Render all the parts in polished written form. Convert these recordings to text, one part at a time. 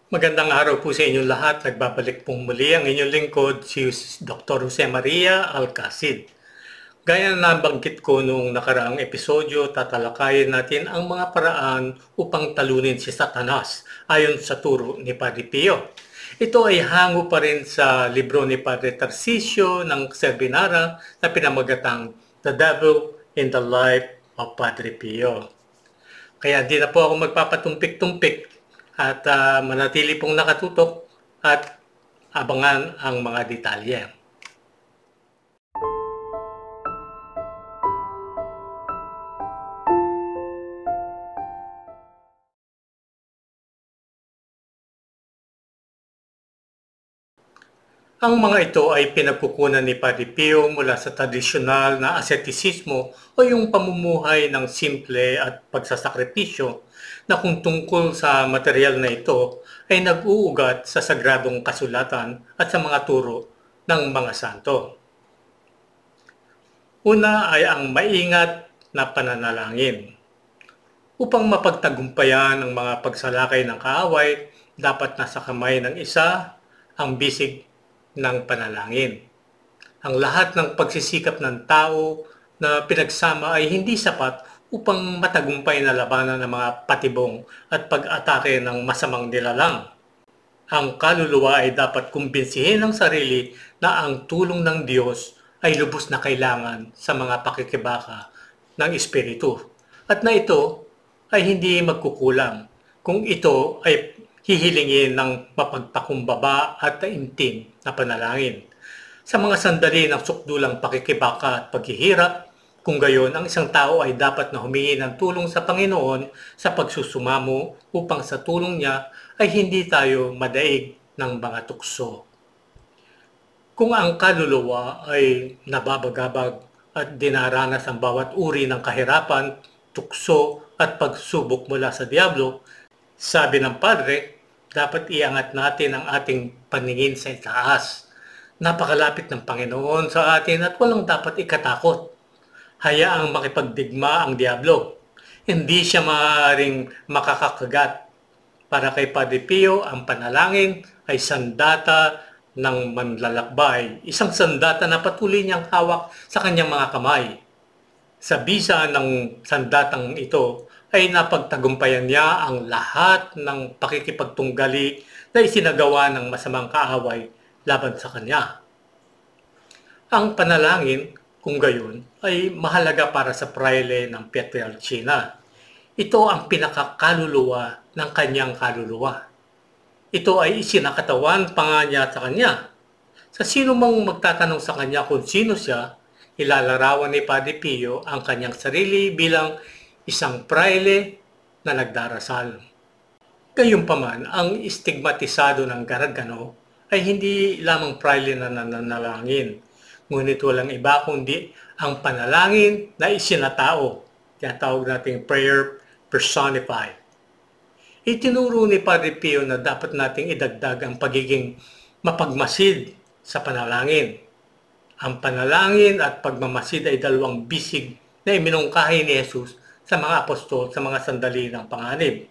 Magandang araw po sa inyong lahat. Nagbabalik pong muli ang inyong lingkod, si Dr. Jose Maria Alcacid. Gaya na nabanggit ko noong nakaraang episodyo, tatalakayin natin ang mga paraan upang talunin si Satanas ayon sa turo ni Padre Pio. Ito ay hango pa rin sa libro ni Padre Tarcisio ng Cervinara na pinamagatang The Devil in the Life of Padre Pio. Kaya di na po ako magpapatumpik-tumpik at manatili pong nakatutok at abangan ang mga detalye. Ang mga ito ay pinagkukunan ni Padre Pio mula sa tradisyonal na ascetisismo o yung pamumuhay ng simple at pagsasakripisyo na kung tungkol sa material na ito ay nag-uugat sa sagradong kasulatan at sa mga turo ng mga santo. Una ay ang maingat na pananalangin. Upang mapagtagumpayan ang mga pagsalakay ng kaaway, dapat nasa kamay ng isa ang bisig ng panalangin. Ang lahat ng pagsisikap ng tao na pinagsama ay hindi sapat upang matagumpay na labanan ng mga patibong at pag-atake ng masamang nilalang. Ang kaluluwa ay dapat kumbinsihin ng sarili na ang tulong ng Diyos ay lubos na kailangan sa mga pakikibaka ng Espiritu at na ito ay hindi magkukulang kung ito ay hihilingin ng mapagpakumbaba at taimtim na panalangin. Sa mga sandali ng sukdulang pakikibaka at paghihirap, kung gayon ang isang tao ay dapat na humingi ng tulong sa Panginoon sa pagsusumamo upang sa tulong niya ay hindi tayo madaig ng mga tukso. Kung ang kaluluwa ay nababagabag at dinaranas ang bawat uri ng kahirapan, tukso at pagsubok mula sa Diablo, sabi ng Padre, dapat iangat natin ang ating paningin sa itaas. Napakalapit ng Panginoon sa atin at walang dapat ikatakot. Hayaang makipagdigma ang Diablo. Hindi siya maaaring makakakagat. Para kay Padre Pio, ang panalangin ay sandata ng manlalakbay. Isang sandata na patuloy niyang hawak sa kanyang mga kamay. Sa bisa ng sandatang ito ay napagtagumpayan niya ang lahat ng pakikipagtunggali na isinagawa ng masamang kaaway laban sa kanya. Ang panalangin, kung gayon, ay mahalaga para sa praile ng Pietrelcina. Ito ang pinakakaluluwa ng kanyang kaluluwa. Ito ay isinakatawan pa nga niya sa kanya. Sa sino mang magtatanong sa kanya kung sino siya, ilalarawan ni Padre Pio ang kanyang sarili bilang isang praile na nagdarasal. Gayunpaman, ang istigmatisado ng Gargano ay hindi lamang praile na nananalangin, ngunit walang iba kundi ang panalangin na isinatao, tinatawag nating prayer personified. Itinuro ni Padre Pio na dapat nating idagdag ang pagiging mapagmasid sa panalangin. Ang panalangin at pagmamasid ay dalawang bisig na iminungkahi ni Jesus sa mga apostol sa mga sandali ng panganib.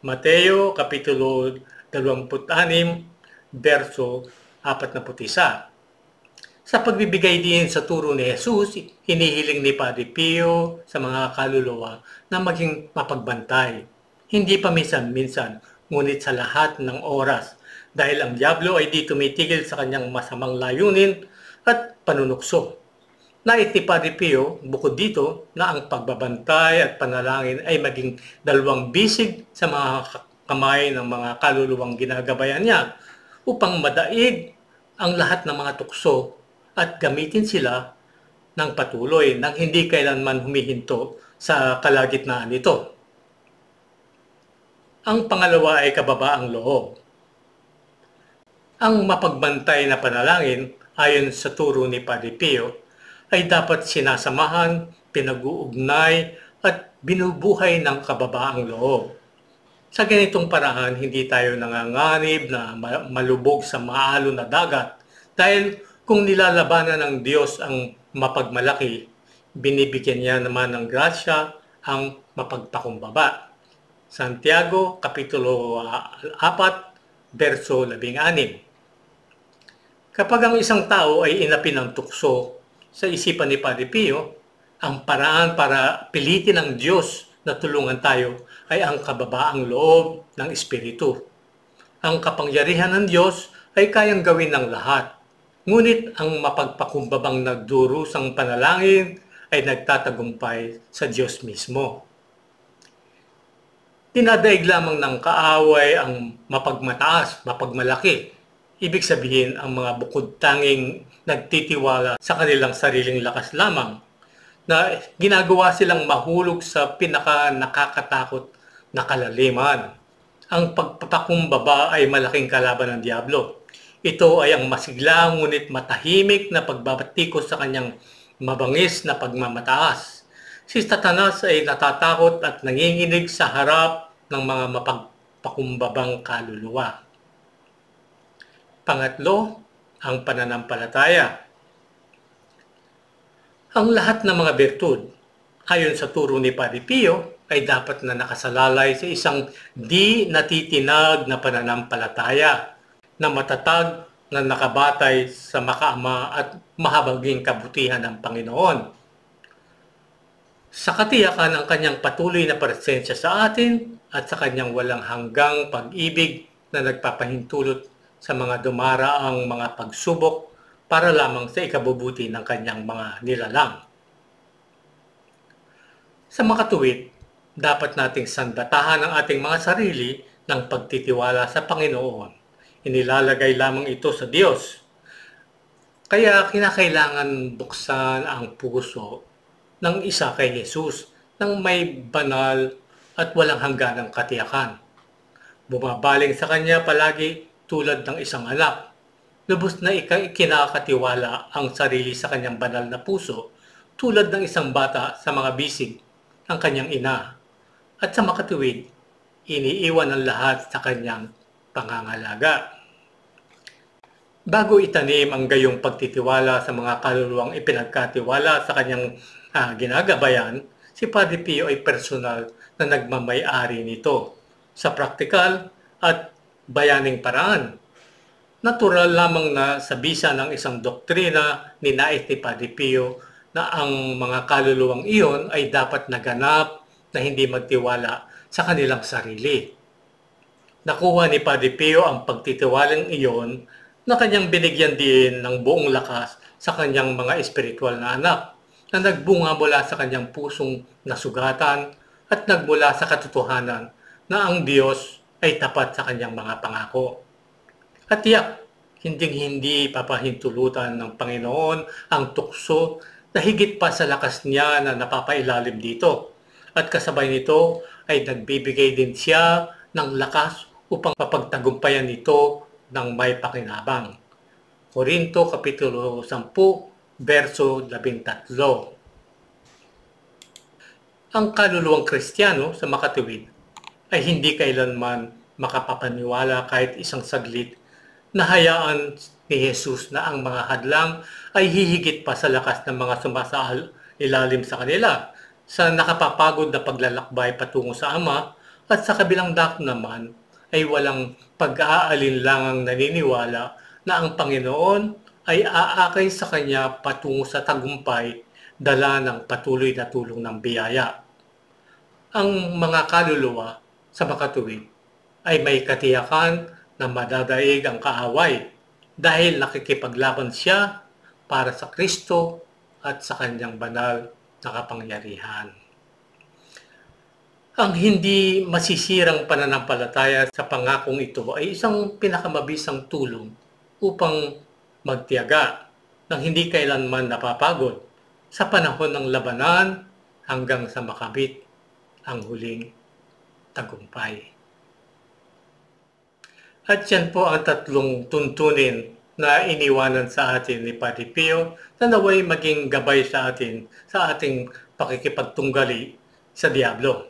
Mateo, Kapitulo 26, verso 41. Sa pagbibigay din sa turo ni Jesus, hinihiling ni Padre Pio sa mga kaluluwa na maging mapagbantay. Hindi pa minsan-minsan, ngunit sa lahat ng oras, dahil ang Diablo ay di tumitigil sa kanyang masamang layunin at panunukso. Nais ni Padre Pio, bukod dito, na ang pagbabantay at panalangin ay maging dalawang bisig sa mga kamay ng mga kaluluwang ginagabayan niya upang madaig ang lahat ng mga tukso at gamitin sila ng patuloy nang hindi kailanman humihinto sa kalagitnaan nito. Ang pangalawa ay kababaang loob. Ang mapagbantay na panalangin ayon sa turo ni Padre Pio ay dapat sinasamahan, pinag-uugnay at binubuhay ng kababaang loob. Sa ganitong paraan, hindi tayo nanganganib na malubog sa maalon na dagat dahil kung nilalabanan ng Diyos ang mapagmalaki, binibigyan niya naman ng grasya ang mapagpakumbaba. Santiago, Kapitulo 4, Verso 16. Kapag ang isang tao ay inapi ng tukso sa isipan ni Padre Pio, ang paraan para pilitin ang Diyos na tulungan tayo ay ang kababaang loob ng Espiritu. Ang kapangyarihan ng Diyos ay kayang gawin ng lahat. Ngunit ang mapagpakumbabang nagdurusang panalangin ay nagtatagumpay sa Diyos mismo. Dinadaig lamang ng kaaway ang mapagmataas, mapagmalaki. Ibig sabihin ang mga bukod tanging nagtitiwala sa kanilang sariling lakas lamang na ginagawa silang mahulog sa pinaka nakakatakot na kalaliman. Ang pagpapakumbaba ay malaking kalaban ng Diablo. Ito ay ang masigla ngunit matahimik na pagbabatikos sa kanyang mabangis na pagmamataas. Si Satanas ay natatakot at nanginginig sa harap ng mga mapagpakumbabang kaluluwa. Pangatlo, ang pananampalataya. Ang lahat ng mga bertud, ayon sa turo ni Padre Pio, ay dapat na nakasalalay sa isang di natitinag na pananampalataya na matatag na nakabatay sa makaama at mahabaging kabutihan ng Panginoon. Sa katiyakan ng kanyang patuloy na presensya sa atin at sa kanyang walang hanggang pag-ibig na nagpapahintulot sa mga dumaraang mga pagsubok para lamang sa ikabubuti ng kanyang mga nilalang. Sa makatuwid, dapat nating sandatahan ang ating mga sarili ng pagtitiwala sa Panginoon. Inilalagay lamang ito sa Diyos. Kaya kinakailangan buksan ang puso ng isa kay Jesus ng may banal at walang hangganang katiyakan. Bumabaling sa kanya palagi tulad ng isang anak. Lubos na ikinakatiwala ang sarili sa kanyang banal na puso tulad ng isang bata sa mga bisig ng kanyang ina. At sa makatuwid, iniiwan ang lahat sa kanyang pangangalaga. Bago itanim ang gayong pagtitiwala sa mga kaluluwang ipinagkatiwala sa kanyang ginagabayan, si Padre Pio ay personal na nagmamay-ari nito sa praktikal at bayaning paraan. Natural lamang na sa bisa ng isang doktrina ni nais ni Padre Pio na ang mga kaluluwang iyon ay dapat naganap na hindi magtiwala sa kanilang sarili. Nakuha ni Padre Pio ang pagtitiwalang iyon na kanyang binigyan din ng buong lakas sa kanyang mga espiritual na anak na nagbunga mula sa kanyang pusong nasugatan at nagmula sa katotohanan na ang Diyos ay tapat sa kanyang mga pangako. At tiyak, hindi papahintulutan ng Panginoon ang tukso na higit pa sa lakas niya na napapailalim dito. At kasabay nito ay nagbibigay din siya ng lakas upang mapagtagumpayan ito ng may pakinabang. Korinto, Kapitulo 10, Verso 13. Ang kaluluwang Kristiyano sa makatuwid ay hindi kailanman makapapaniwala kahit isang saglit na hayaan ni Jesus na ang mga hadlang ay hihigit pa sa lakas ng mga sumasaal ilalim sa kanila sa nakapapagod na paglalakbay patungo sa Ama, at sa kabilang dako naman ay walang pag-aalinlangang naniniwala na ang Panginoon ay aakay sa kanya patungo sa tagumpay dala ng patuloy na tulong ng biyaya. Ang mga kaluluwa sa makatuwid ay may katiyakan na madadaig ang kaaway dahil nakikipaglaban siya para sa Kristo at sa kanyang banal na kapangyarihan. Ang hindi masisirang pananampalataya sa pangakong ito ay isang pinakamabisang tulong upang magtiyaga ng hindi kailanman napapagod sa panahon ng labanan hanggang sa makabit ang huling tagumpay. At yan po ang tatlong tuntunin na iniwanan sa atin ni Padre Pio na naway maging gabay sa atin sa ating pakikipagtunggali sa Diablo.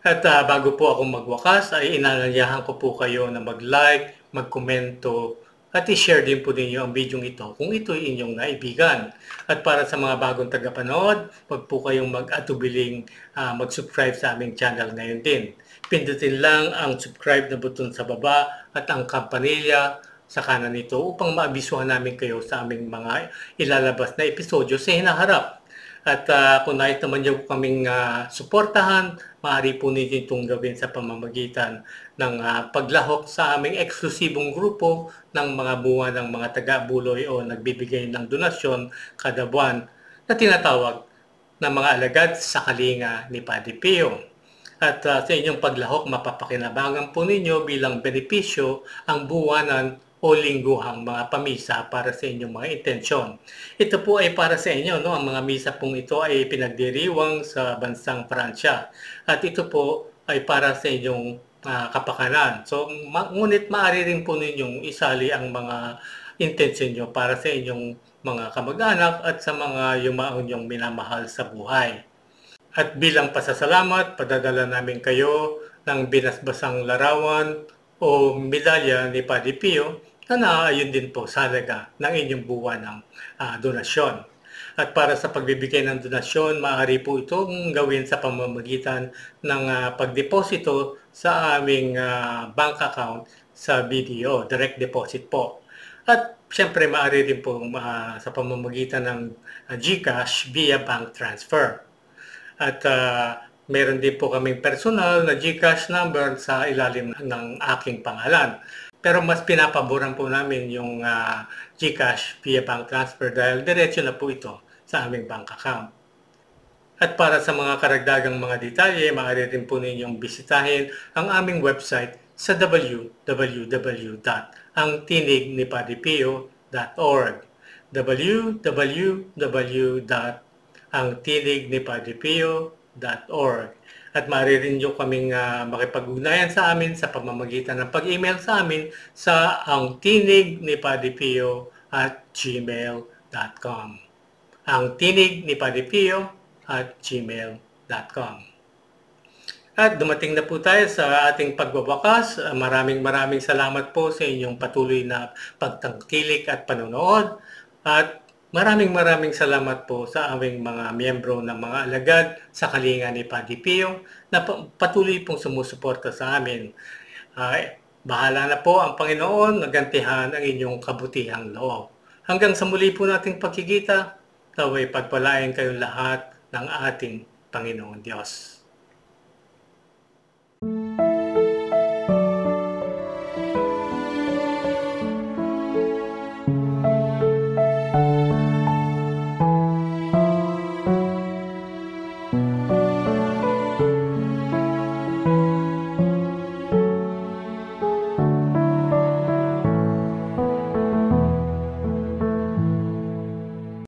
At bago po ako magwakas ay inanyayahan ko po kayo na mag-like, mag-komento at i-share din po ninyo ang video ito kung ito ay inyong naibigan. At para sa mga bagong tagapanood, wag po kayong mag-atubiling mag-subscribe sa aming channel ngayon din. Pindutin lang ang subscribe na button sa baba at ang kampanilya sa kanan nito upang maabisuhan namin kayo sa aming mga ilalabas na episodyo sa hinaharap. At kung nais naman niyo kaming suportahan, maaari po ninyo itong gawin sa pamamagitan ng paglahok sa aming eksklusibong grupo ng mga buwan ng mga taga-buloy o nagbibigay ng donasyon kada buwan na tinatawag na mga alagad sa kalinga ni Padre Pio. At sa inyong paglahok, mapapakinabangan po ninyo bilang benepisyo ang buwanan o lingguhang mga pamisa para sa inyong mga intensyon. Ito po ay para sa inyo, no? Ang mga misa pong ito ay pinagdiriwang sa bansang Pransya. At ito po ay para sa inyong kapakanan. So, ngunit maaari rin po ninyong isali ang mga intensyon nyo para sa inyong mga kamag-anak at sa mga yumaong nyong minamahal sa buhay. At bilang pasasalamat, padadala namin kayo ng binasbasang larawan o medalya ni Padre Pio na naaayon din po sa halaga ng inyong buwan ng donasyon. At para sa pagbibigay ng donasyon, maaari po itong gawin sa pamamagitan ng pagdeposito sa aming bank account sa BDO, direct deposit po. At siyempre maaari din po sa pamamagitan ng GCash via bank transfer. At meron din po kaming personal na GCash number sa ilalim ng aking pangalan. Pero mas pinapaboran po namin yung GCash via bank transfer dahil diretso na po ito sa aming bank account. At para sa mga karagdagang mga detalye, maaari rin po ninyong bisitahin ang aming website sa www.angtinignipadrepio.org www.angtinignipadrepio.org At maaari rin nyo kaming makipag-ugnayan sa amin sa pamamagitan ng pag-email sa amin sa angtinignipadrepio@gmail.com angtinignipadrepio@gmail.com At dumating na po tayo sa ating pagwawakas. Maraming salamat po sa inyong patuloy na pagtangkilik at panonood. At maraming salamat po sa aming mga miyembro ng mga alagad sa kalinga ni Padre Pio na patuloy pong sumusuporta sa amin. Bahala na po ang Panginoon na gantihan ang inyong kabutihang loob. Hanggang sa muli po nating pagkikita, naway pagpalain kayong lahat ng ating Panginoon Diyos.